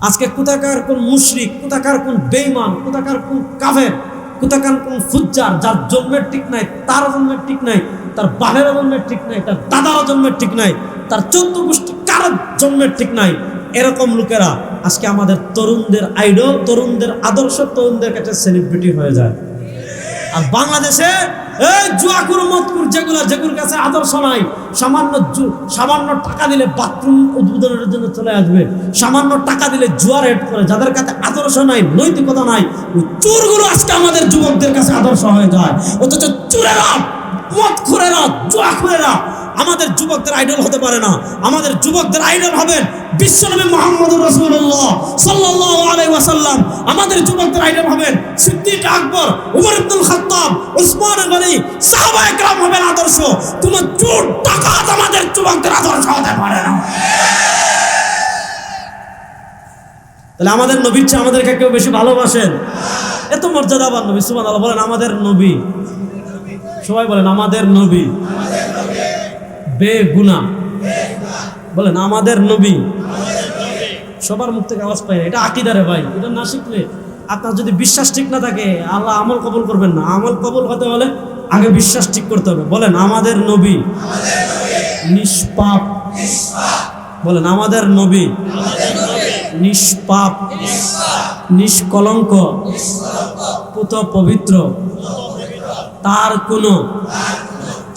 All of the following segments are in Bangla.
আজকে কোথাকার কোন মুশরিক, কোথাকার কোন বেঈমান, কোথাকার কোন কাফের, কোথাকার কোন ফুজ্জার, যার জন্মের ঠিক নাই, তার জন্মের ঠিক নাই, তার বাপের জন্মের ঠিক নাই, তার দাদার জন্মের ঠিক নাই, তার 14 গোষ্ঠী কারোর জন্মের ঠিক নাই, এরকম লোকেরা আজকে আমাদের তরুণদের আইডল, তরুণদের আদর্শ, তরুণদের কাছে সেলিব্রিটি হয়ে যায়। আর বাংলাদেশে এই জুয়াকুর মতকুর যেগুলোর কাছে আদর্শ নাই, সামান্য টাকা দিলে বাথরুম উদ্বোধনের জন্য চলে আসবে, সামান্য টাকা দিলে জুয়া রেড করে, যাদের কাছে আদর্শ নাই, নৈতিকতা নাই, ওই চোরগুলো আজকে আমাদের যুবকদের কাছে আদর্শ হয়ে যায়। অথচ চোরেরা, মদখোরেরা, জুয়াখোরেরা আমাদের যুবকদের আইডল হতে পারে না। আমাদের যুবকদের আইডল হবেন বিশ্বনবী মুহাম্মদুর রাসূলুল্লাহ সাল্লাল্লাহু আলাইহি ওয়াসাল্লাম। আমাদের যুবকদের আইডল হবেন সিদ্দিক আকবর, ওমর ইবনুল খাত্তাব, উসমান গনি, সাহাবায়ে কেরাম হবেন আদর্শ। কোন চোর ডাকাত আমাদের যুবকদের আদর্শ হতে পারে না। তাহলে আমাদের নবীর চেয়ে আমাদেরকে কেউ বেশি ভালোবাসেন? এত মর্যাদাবান নবী, সুবহানাল্লাহ। বলেন আমাদের নবী, সবাই বলেন আমাদের নবী বেগুনা। বলেন আমাদের নবী। সবার মুখ থেকে আওয়াজ পাই না, এটা আকীদারে ভাই। এটা না শিখলে আপনার যদি বিশ্বাস ঠিক না থাকে, আল্লাহ আমল কবুল করবেন না। আমল কবুল হতে হলে আগে বিশ্বাস ঠিক করতে হবে। বলেন আমাদের নবী নিষ্পাপ। বলেন আমাদের নবী নিষ্পাপ, নিষ্কলঙ্ক, পুত পবিত্র, তার কোনো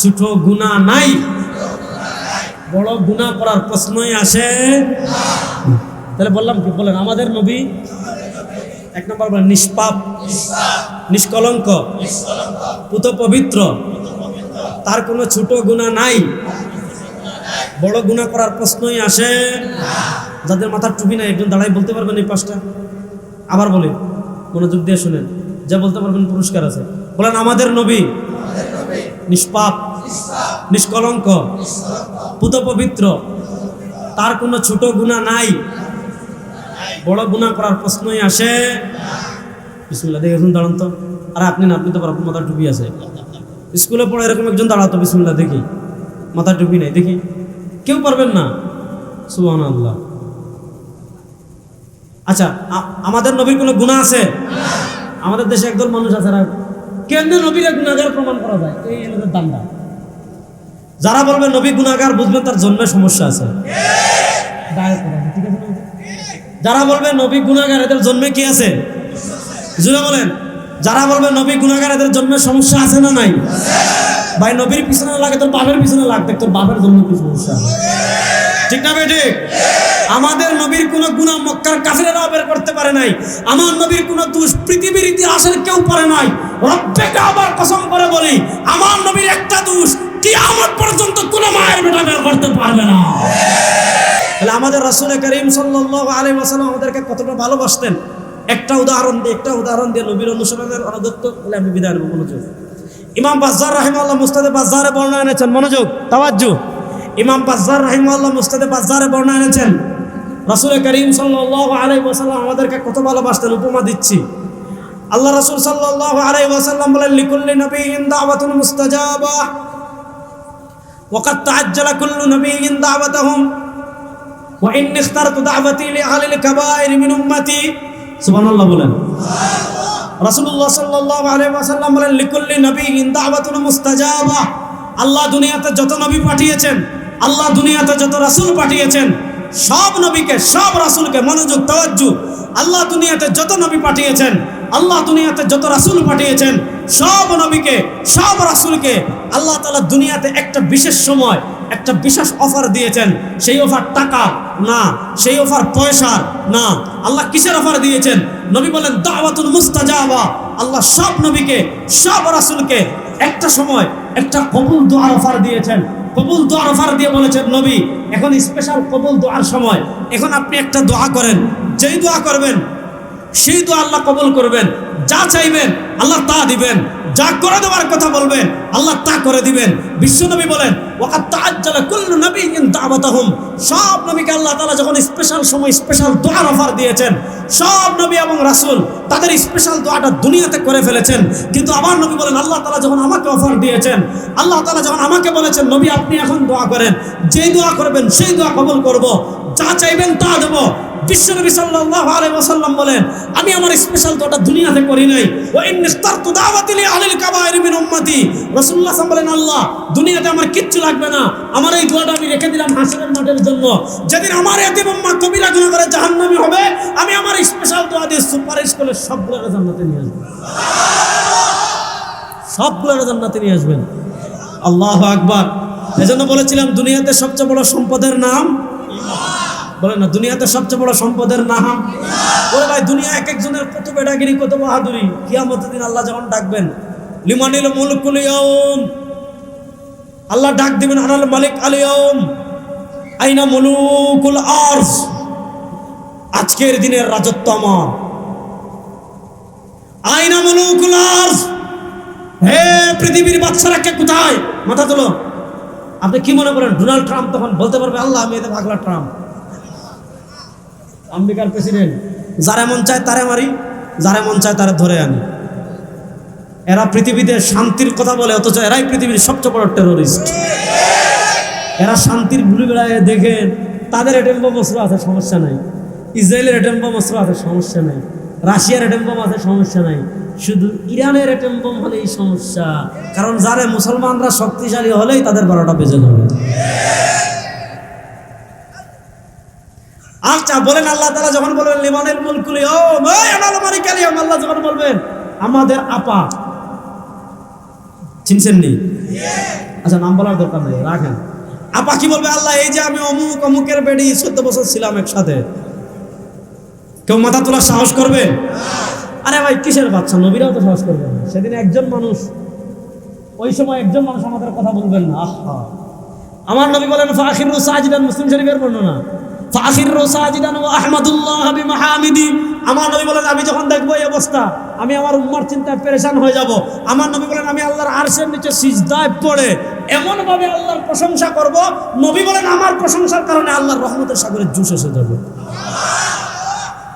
ছোট গুনাহ নাই, বড় গুনাহ করার প্রশ্নই আসে। তাহলে বললাম কি? বলেন আমাদের নবী এক নম্বর বলেন নিষ্পাপ, নিষ্কলঙ্ক, পুত পবিত্র, তার কোনো ছোট গুনাহ নাই, বড় গুনাহ করার প্রশ্নই আসে। যাদের মাথার টুপি নাই একজন দাঁড়াই বলতে পারবেন এই পাঁচটা? আবার বলি, মনোযোগ দিয়ে শুনেন, যা বলতে পারবেন পুরস্কার আছে। বলেন আমাদের নবী নিষ্পাপ, নিষ্কলঙ্ক, পুত পবিত্র, তার কোনো ছোট গুনাহ নাই, বড় গুনাহ করার প্রশ্নই আসে। বিসমিল্লাহ। দেখে একজন দাঁড়ান তো। আরে আপনি না, আপনি তো আপনার মাথার টুপি আছে। স্কুলে পড়ে এরকম একজন দাঁড়াতো, বিসমিল্লাহ। দেখি মাথার টুপি নাই, দেখি। কেউ পারবেন না? সুবহানাল্লাহ। আচ্ছা, আমাদের নবীর কোনো গুনাহ আছে? আমাদের দেশে একদল মানুষ আছে, কেমনে নবীরা গুনাহগার প্রমাণ করা যায়, এই এলাকার দান্দা। যারা বলবে নবী গুনাহগার, বুঝবেন তার জন্মের সমস্যা আছে। ঠিক আছে? যারা বলবে নবী গুনাহগার, এদের জন্মে কি আছে? জুড়ে বলেন। যারা বলবে নবী গুনাহগার, এদের জন্মের সমস্যা আছে না নাই? ভাই নবীর পিছনে লাগে, তোর বাপের পিছনে লাগবে, তোর বাপের জন্মে কি সমস্যা? ঠিক না বেটি? আমাদের নবীর কোন গুনাহ মক্কার কাফিরেরাও বের করতে পারে নাই। আমার নবীর কোন দোষ পৃথিবীর ইতিহাসের কেউ পারে নাই। রব্বে কাবার কসম করে বলি, আমার নবীর একটা দোষ কিয়ামত পর্যন্ত কোন মায়ের বেটা বের করতে পারবে না। তাহলে আমাদের রাসূল করিম সাল্লাল্লাহু আলাইহি ওয়াসাল্লাম আমাদেরকে কতটা ভালোবাসতেন, একটা উদাহরণ দিয়ে নবীর অনুসরণের অনুগত্য বলে আমি বিদায় নেব। মনোযোগ। ইমাম বাজ্জার রাহিমাহুল্লাহ মুস্তাদে বাজ্জারে বর্ণনা এনেছেন। মনোযোগ, তাওয়াজ্জু। ইমাম বাজ্জার রাহিমাহুল্লাহ মুস্তাদে বাজ্জারে বর্ণনা এনেছেন, রাসূল করিম সাল্লাল্লাহু আলাইহি ওয়াসাল্লাম আমাদেরকে কত ভালোবাসতেন। উপমা দিচ্ছি। আল্লাহ রাসূল সাল্লাল্লাহু আলাইহি ওয়াসাল্লাম বলেন, লিকুল্লি নাবিয়্যিন দাওয়াতুন মুস্তাজাবা ওয়া ক্বাদ তাআজ্জালা কুল্লু নাবিয়্যিন দাওয়াতাহুম ওয়া ইন্নী ইখতারতু দাওয়াতি লিআহলিল কাবায়ের মিন উম্মতি। সুবহানাল্লাহ বলেন। রাসূলুল্লাহ সাল্লাল্লাহু আলাইহি ওয়াসাল্লাম বলেন, লিকুল্লি নাবিয়্যিন দাওয়াতুন মুস্তাজাবা। আল্লাহ দুনিয়াতে যত নবী পাঠিয়েছেন, আল্লাহ দুনিয়াতে যত রাসূল পাঠিয়েছেন, সব নবীকে, সব রাসূলকে, মনোযোগ, তাওয়াজ্জু, আল্লাহ দুনিয়াতে যত নবী পাঠিয়েছেন, আল্লাহ দুনিয়াতে যত রাসূল পাঠিয়েছেন, সব নবীকে, সব রাসূলকে আল্লাহ তাআলা দুনিয়াতে একটা বিশেষ সময় একটা বিশেষ অফার দিয়েছেন। সেই অফার টাকা না, সেই অফার পয়সার না। আল্লাহ কিসের অফার দিয়েছেন? নবী বলেন দাওয়াতুল মুস্তাজাবা। আল্লাহ সব নবীকে, সব রাসূলকে একটা সময় একটা কবুল দোয়ার অফার দিয়েছেন। কবুল দোয়ার অফার দিয়ে বলেছেন, নবী এখন স্পেশাল কবুল দোয়ার সময়, এখন আপনি একটা দোয়া করেন, যেই দোয়া করবেন সেই দোয়া আল্লাহ কবুল করবেন। যা চাইবেন আল্লাহ তা দিবেন, যা করে দেওয়ার কথা বলবেন আল্লাহ তা করে দিবেন। বিশ্বনবী বলেন, ওয়াকাদ তাআজ্জালা কুল্লু নাবিয়্যিন দাওয়াতাহুম। সব নবীকে আল্লাহ তাআলা যখন স্পেশাল সময় স্পেশাল দোয়ার অফার দিয়েছেন, সব নবী এবং রাসূল তাদের স্পেশাল দোয়াটা দুনিয়াতে করে ফেলেছেন। কিন্তু আমার নবী বলেন, আল্লাহ তাআলা যখন আমাকে অফার দিয়েছেন, আল্লাহ তাআলা যখন আমাকে বলেছেন, নবী আপনি এখন দোয়া করেন, যেই দোয়া করবেন সেই দোয়া কবুল করব। যা চাইবেন তা দেব। বিশ্বনবী সাল্লাল্লাহু আলাইহি ওয়াসাল্লাম বলেন, আমি আমার স্পেশাল দোয়াটা দুনিয়াতে করি নাই। ওয়া ইন্নিস্তারতু দাওয়াতি লি আহলিল কাবাইর মিন উম্মতি। রাসূলুল্লাহ সাল্লাল্লাহু আলাইহি ওয়াসাল্লাম বলেন, আল্লাহ দুনিয়াতে আমার কিচ্ছু লাগবে না, আমার এই দোয়াটা আমি রেখে দিলাম হাসরের মাঠের জন্য। যেদিন আমার এতিম উম্মত কবিরা গুনাহ করে জাহান্নামী হবে, আমি আমার স্পেশাল দোয়া দিয়ে সুপারিশ করে সবগুলোকে জান্নাতে নিয়ে আসব। সবগুলোকে জান্নাতে নিয়ে আসবেন। আল্লাহু আকবার। এজন্য বলেছিলাম দুনিয়াতে সবচেয়ে বড় সম্পদের নাম বলেন না, দুনিয়াতে সবচেয়ে বড় সম্পদের নাম। ওরে ভাই, দুনিয়া এক একজনের কত বেটাগিরি, কত বাহাদুরি। কিয়ামতের দিন আল্লাহ যখন ডাকবেন, লিমানিল মুলকুল ইয়াউম, আল্লাহ ডাক দিবেন, আনাল মালিক আল ইয়াউম আইনা মুলুকুল আরশ, আজকের দিনের রাজত্ব আমার। আইনা মুলুকুল আরশ, হে পৃথিবীর বাদশারা কে কোথায়? মাথা তোলো। আপনি কি মনে করেন ডোনাল্ড ট্রাম্প তখন বলতে পারবে, আল্লাহ আমি এতে পাগলা ট্রাম্প, আমেরিকার প্রেসিডেন্ট, যারা মন চায় তারে মারি, যারা মন চায় তারে ধরে আনি। এরা পৃথিবীতে শান্তির কথা বলে, অথচ এরাই পৃথিবীর সবচেয়ে বড় টেরোরিস্ট। এরা শান্তির ভুলে বেড়ায়, দেখেন তাদের এটম বোম অস্ত্র আছে, সমস্যা নাই। ইসরায়েলের এটম বোম অস্ত্র আছে, সমস্যা নাই। রাশিয়ার এটম বোম আছে, সমস্যা নাই। শুধু ইরানের এটম বোম হলেই সমস্যা। কারণ যারা মুসলমানরা শক্তিশালী হলেই তাদের 12টা বেজে যাবে। আচ্ছা বলেন, আল্লাহ তাআলা যখন বলবেন লিমানিল মুলকুল ইয়াউম, আনাল মালিকুল ইয়াউম, আল্লাহ যখন বলবেন আমাদের আপা, চিনছেন নি? আচ্ছা নাম বলার দরকার নেই, রাখেন। আপা কি বলবে, আল্লাহ এই যে আমি অমুক অমুকের বেডি 14 বছর ছিলাম একসাথে। কেউ মাথা তোলার সাহস করবে? আরে ভাই কিসের বাচ্চা, নবীরাও তো সাহস করবে না। সেদিন একজন মানুষ, ওই সময় একজন মানুষ আমাদের কথা বলবেন না। আহা, আমার নবী বলেন ফাখিরু সাজিদান, মুসলিম শরীফের বর্ণনা, ফাখিরু সাজিদান ওয়া আহমাদুল্লাহ বিমাহামিদি। আমার নবী বলেন আমি যখন দেখবো এই অবস্থা, আমি আমার উম্মার চিন্তায় পেরেশান হয়ে যাব। আমার নবী বলেন আমি আল্লাহর আরশের নিচে সিজদায় পড়ে এমন ভাবে আল্লাহর প্রশংসা করব, নবী বলেন আমার প্রশংসার কারণে আল্লাহর রহমতের সাগরে জুস এসে যাবে।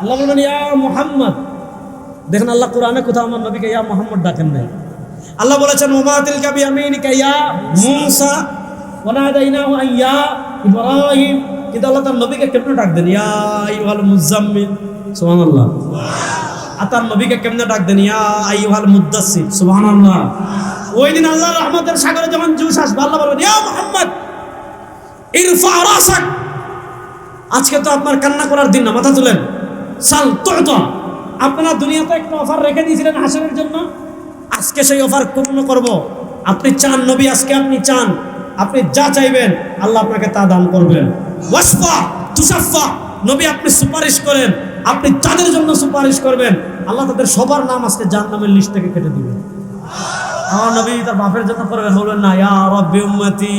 আল্লাহ বলবেন ইয়া মুহাম্মদ। দেখেন আল্লাহ কোরআনে কোথাও আমার নবীকে ইয়া মুহাম্মদ ডাকেন নাই। আল্লাহ বলেছেন ওমা তিলকা বিয়ামিনিকা ইয়া মূসা ওয়া নাদাইনাহু ইয়া ইব্রাহিম। কিন্তু আল্লাহ তার নবীকে কেমনে ডাক দেন, ইয়া আইয়ুহাল মুজাম্মিল, সুবহানাল্লাহ। আর তার নবীকে কেমনে ডাক দেন, ইয়া আইয়ুহাল মুদ্দাসসির, সুবহানাল্লাহ। ওই দিন আল্লাহর রহমতের সাগরে যখন জুস আসবে, আল্লাহ বলবেন ইয়া মুহাম্মদ ইরফা রাসাক। আজকে তো আপনার কান্না করার দিন না, মাথা তুলেন। সাল তুতা, আপনারা দুনিয়াতে একটা অফার রেখে দিয়েছিলেন হাসরের জন্য, আজকে সেই অফার পূর্ণ করব। আপনি চান নবী, আজকে আপনি চান, আপনি যা চাইবেন আল্লাহ আপনাকে তা দান করবেন। ওয়াসফা তুসাফা, নবী আপনি সুপারিশ করেন, আপনি যাদের জন্য সুপারিশ করবেন আল্লাহ তাদের সবার নাম আজকে জাহান্নামের লিস্ট থেকে কেটে দিবেন। আমার নবী তার বাপের জন্য করবেন, বলবেন না ইয়া রাব্বি উম্মতি,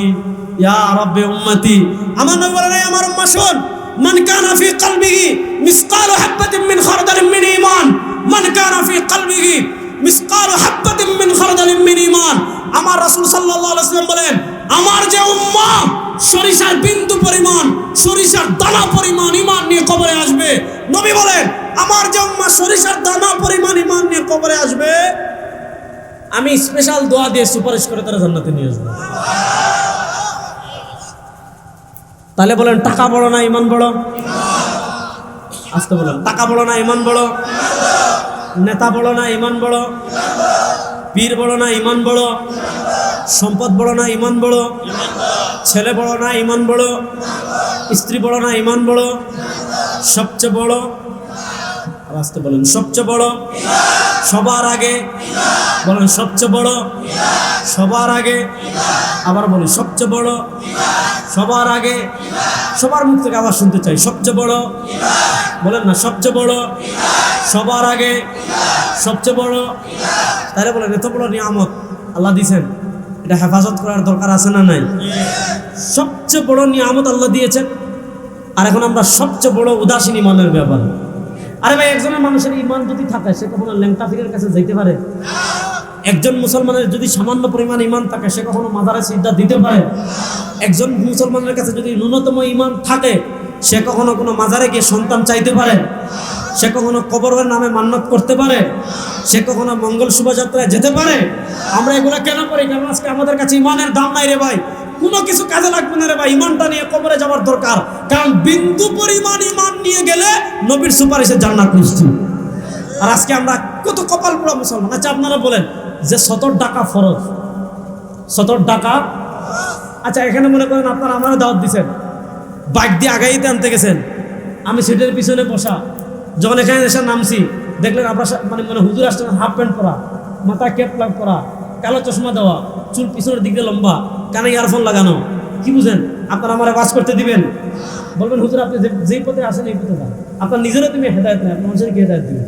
ইয়া রাব্বি উম্মতি। আমার নবী বলেন আমার উম্মাহ শোন, মান কানা ফি কলবিহি মিসকালু হাববাতিন মিন খারদালিন মিন ঈমান, মান কানা ফি কলবিহি মিসকালু হাববাতিন মিন খারদালিন মিন ঈমান। আমার রাসূল সাল্লাল্লাহু আলাইহি ওয়াসাল্লাম বলেন আমার যে উম্মাহ সরিষার বিন্দু পরিমাণ, সরিষার দানা পরিমাণ ঈমান নিয়ে কবরে আসবে, নবী বলেন আমার যে উম্মাহ সরিষার দানা পরিমাণ ঈমান নিয়ে কবরে আসবে, আমি স্পেশাল দোয়া দিয়ে সুপারিশ করে তারা জান্নাতে নিয়ে আসবো। তাহলে বলেন টাকা বড় না ঈমান বড়? আস্তে বলেন, টাকা বড় না ঈমান বড়? নেতা বড় না ঈমান বড়? পীর বড় না ঈমান বড়? সম্পদ বড় না ঈমান বড়? ছেলে বড় না ঈমান বড়? স্ত্রী বড় না ঈমান বড়? সবচেয়ে বড়, আস্তে বলেন, সবচেয়ে বড় সবার আগে বলেন, সবচেয়ে বড় সবার আগে, আবার বলি সবচেয়ে বড় সবার আগে। সবার মুখ থেকে আবার শুনতে চাই, সবচেয়ে বড় বলেন না, সবচেয়ে বড় সবার আগে, সবচেয়ে বড়। তাহলে বলেন এত বড় নিয়ামত আল্লাহ দিয়েছেন, এটা হেফাজত করার দরকার আছে না নাই? সবচেয়ে বড় নিয়ামত আল্লাহ দিয়েছেন, আর এখন আমরা সবচেয়ে বড় উদাসীন ইমানের ব্যাপার। আরে ভাই, একজনের মানুষের ইমান যদি থাকে সে কখনো ল্যাংটা পীরের কাছে যাইতে পারে? একজন মুসলমানের যদি সামান্য পরিমাণ ইমান থাকে সে কখনো মাজারে সিজদা দিতে পারে? একজন মুসলমানের কাছে যদি ন্যূনতম ইমান থাকে সে কখনো কোনো মাজারে গিয়ে সন্তান চাইতে পারে? সে কখনো কবরের নামে মান্নত করতে পারে? সে কখনো মঙ্গল শোভাযাত্রায় যেতে পারে? আমরা এগুলো কেন করি? কারণ আজকে আমাদের কাছে ইমানের দাম নাই রে ভাই। কোনো কিছু কাজে লাগবে না রে ভাই, ইমানটা নিয়ে কবরে যাওয়ার দরকার। কারণ বিন্দু পরিমাণ ইমান নিয়ে গেলে নবীর সুপারিশে জান্নাত নিশ্চিত। আর আজকে আমরা কত কপাল পোড়া মুসলমান। আচ্ছা আপনারা বলেন যে 70 টাকা ফরজ, 70 টাকা। আচ্ছা এখানে মনে করেন আপনারা আমার দাওয়াত দিচ্ছেন, বাইক দিয়ে আগাইতে আনতে গেছেন, আমি সিটের পিছনে বসা, যখন এখানে এসে নামছি দেখলেন আপনার মানে হুজুর আসছেন হাফ প্যান্ট পরা, মাথায় ক্যাপ লাগ করা, কালো চশমা দেওয়া, চুল পিছনের দিক দিয়ে লম্বা, কানে ইয়ারফোন লাগানো, কি বুঝেন? আপনারা আমার ওয়াজ করতে দিবেন? বলবেন হুজুর আপনি যেই পথে আসেন এই পথে যান, আপনার নিজেরও তুমি হেদায়েত নেই, আপনার মানুষের কি হেদায়েত দিবেন?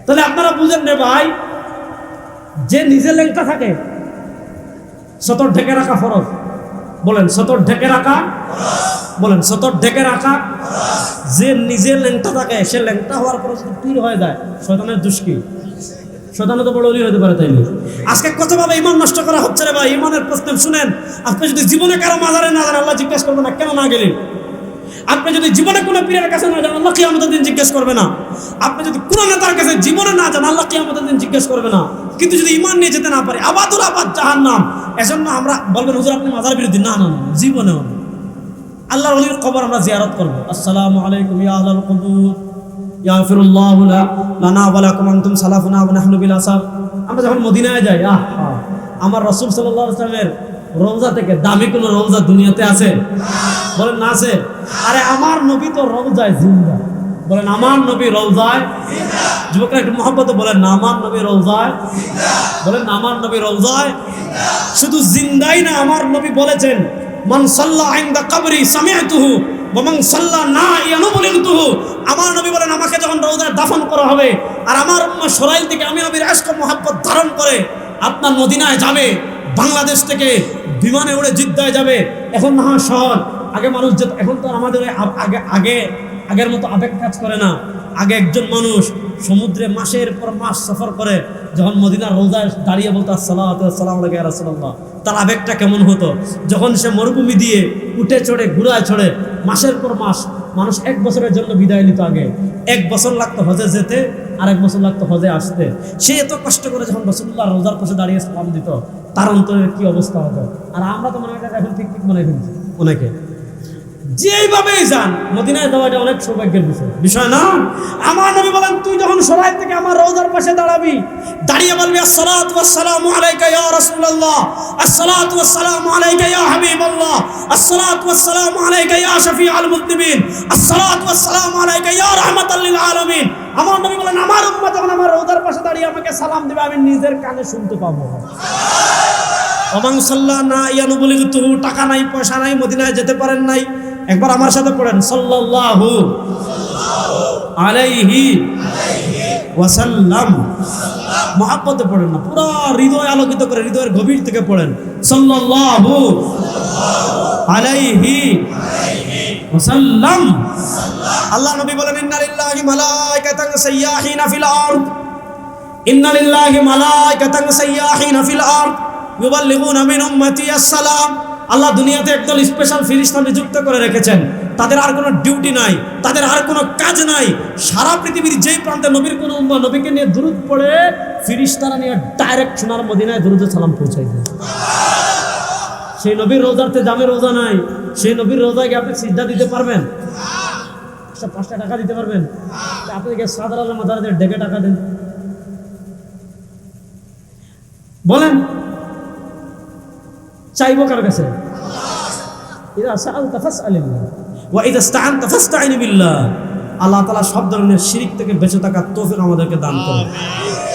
তাহলে আপনারা বুঝেন রে ভাই, যে নিজে লেংটা থাকে 70 ঢেকে রাখা ফরজ। বলেন 70 ঢেকে রাখা, বলেন 70 ঢেকে রাখা। যে নিজে ল্যাংটা থাকে সে ল্যাংটা হওয়ার পর যদি পীর হয়ে যায়, শয়তানের দুষ্কি, শয়তানও তো বড় ওলি হতে পারে, তাই না? আজকে কতভাবে ইমান নষ্ট করা হচ্ছে রে ভাই। ইমানের প্রশ্ন শুনেন, আপনি যদি জীবনে কারো মাজারে না যান আল্লাহ জিজ্ঞেস করবে না কেন না গেলেন। আপনি যদি জীবনে কোনো পীরের কাছে না যান আল্লাহ কিয়ামতের দিন জিজ্ঞেস করবে না। আপনি যদি কোনো নেতার কাছে জীবনে না যান আল্লাহ কিয়ামতের দিন জিজ্ঞেস করবে না। কিন্তু যদি ইমান নিয়ে যেতে না পারে আবাদুল আবাদ জাহান্নাম। এজন্য আমরা বলবেন হুজুর আপনি মাজার বিরোধী, না না না, জীবনেও না। আল্লাহর ওলির কবর আমরা জিয়ারত করব। আসসালামু আলাইকুম ইয়া আহলাল কুবুর ইয়াগফিরুল্লাহু লানা ওয়া লাকুম আনতুম সালাফুনা ওয়া নাহনু বিল আসাব। আমরা যখন মদিনায় যাই, আমার রাসূল সাল্লাল্লাহু আলাইহি ওয়াসাল্লামের রওজা থেকে দামি কোনো রওজা দুনিয়াতে আছে? বলেন না আছে? আরে আমার নবী তো রওজায় জিন্দা। বলেন আমার নবী রওজায় জিন্দা। যুবকরা একটু মহব্বতে বলেন না, আমার নবী রওজায় জিন্দা। বলেন না, আমার নবী রওজায় জিন্দা। শুধু জিন্দাই না, আমার নবী বলেছেন মান সাল্লা ইনদা কবরি সামিআতুহু ওয়া মান সাল্লা নাইয়ানু বুলিনতুহু। আমার নবী বলেন আমাকে যখন রওজায় দাফন করা হবে আর আমার উম্মাহ সরাইল থেকে আমি নবীর ইশক ও মুহাব্বত ধারণ করে আপনার মদিনায় যাবে, বাংলাদেশ থেকে বিমানে উড়ে জিদ্দায় যাবে। এখন না হয় শহর, আগে মানুষ যেত, এখন তো আমাদের আগের মতো আবেগ কাজ করে না। আগে একজন মানুষ সমুদ্রে মাসের পর মাস সফর করে যখন মদিনার রওজায় দাঁড়িয়ে বলতো আসসালাতু ওয়াসসালামু আলাইকা ইয়া রাসূলুল্লাহ, তার আবেগটা কেমন হতো? যখন সে মরুভূমি দিয়ে উঠে চড়ে ঘোড়ায় চড়ে মাসের পর মাস, মানুষ 1 বছরের জন্য বিদায় নিত। আগে 1 বছর লাগতো হজে যেতে, আর 1 বছর লাগতো হজে আসতে। সে এত কষ্ট করে যখন রাসূলুল্লাহ রওজার পাশে দাঁড়িয়ে সালাম দিত, তার অন্তরের কি অবস্থা হতো? আর আমরা তো মনে হয় এখন ঠিক মনে ফেলছি অনেকে। যেইভাবেই যান মদিনায় যাওয়াটা অনেক সৌভাগ্যের বিষয় না? আমার নবী বলেন তুই যখন সরাই থেকে আমার রওজার পাশে দাঁড়াবি, দাঁড়িয়ে বলবি আসসালাতু ওয়াসসালামু আলাইকা ইয়া রাসূলুল্লাহ, আসসালাতু ওয়াসসালামু আলাইকা ইয়া হাবিবাল্লাহ, আসসালাতু ওয়াসসালামু আলাইকা ইয়া শাফিউল মুযনিবিন, আসসালাতু ওয়াসসালামু আলাইকা ইয়া রাহমাতাল লিল আলামিন। আমার নবী বলেন আমার উম্মত যখন আমার রওজার পাশে দাঁড়িয়ে আমাকে সালাম দিবে আমি নিজের কানে শুনতে পাবো। ওমান সাল্লা নাইয়ানু বুলিনতুহু, টাকা নাই পয়সা নাই, মদিনায় যেতে পারেন নাই, একবার আমার সাথে পড়েন সাল্লাল্লাহু আলাইহি ওয়াসাল্লাম। মহব্বতে পড়েন না, পুরো হৃদয় আলোকিত করে হৃদয়ের গভীর থেকে পড়েন সাল্লাল্লাহু আলাইহি ওয়াসাল্লাম। আল্লাহ নবী বলেন ইন্না লিল্লাহি মালাইকাতান সাইয়াহিনা ফিল আরদ, ইন্না লিল্লাহি মালাইকাতান সাইয়াহিনা ফিল আরদ ইউবাল্লিগুনা মিন উম্মতি আসসালাম। আল্লাহ দুনিয়াতে একদল স্পেশাল ফেরেশতা নিযুক্ত করে রেখেছেন। তাদের আর কোনো ডিউটি নাই, তাদের আর কোনো কাজ নাই। সারা পৃথিবীর যেই প্রান্তে নবীর কোনো উম্মাহ নবীকে নিয়ে দুরূদ পড়ে, ফেরেশতারা নিয়ে ডাইরেক্ট সোনার মদিনায় দুরূদ ও সালাম পৌঁছায় দেয়। সেই নবীর রোজাতে জামে রোজা নাই, সেই নবীর রোজায় গিয়ে আপনি সিজদা দিতে পারবেন? 5টা টাকা দিতে পারবেন? আপনি গিয়ে সাধারণ মাদারে ডেকে টাকা দেন, বলেন চাইবো কার কাছে? ইযা সাআলতা ফাসআলিল্লাহ ওয়া ইযা ইসতাআনতা ফাসতাঈন বিল্লাহ। আল্লাহ তাআলা সব ধরনের শিরক থেকে বেঁচে থাকার তৌফিক আমাদেরকে দান করুন।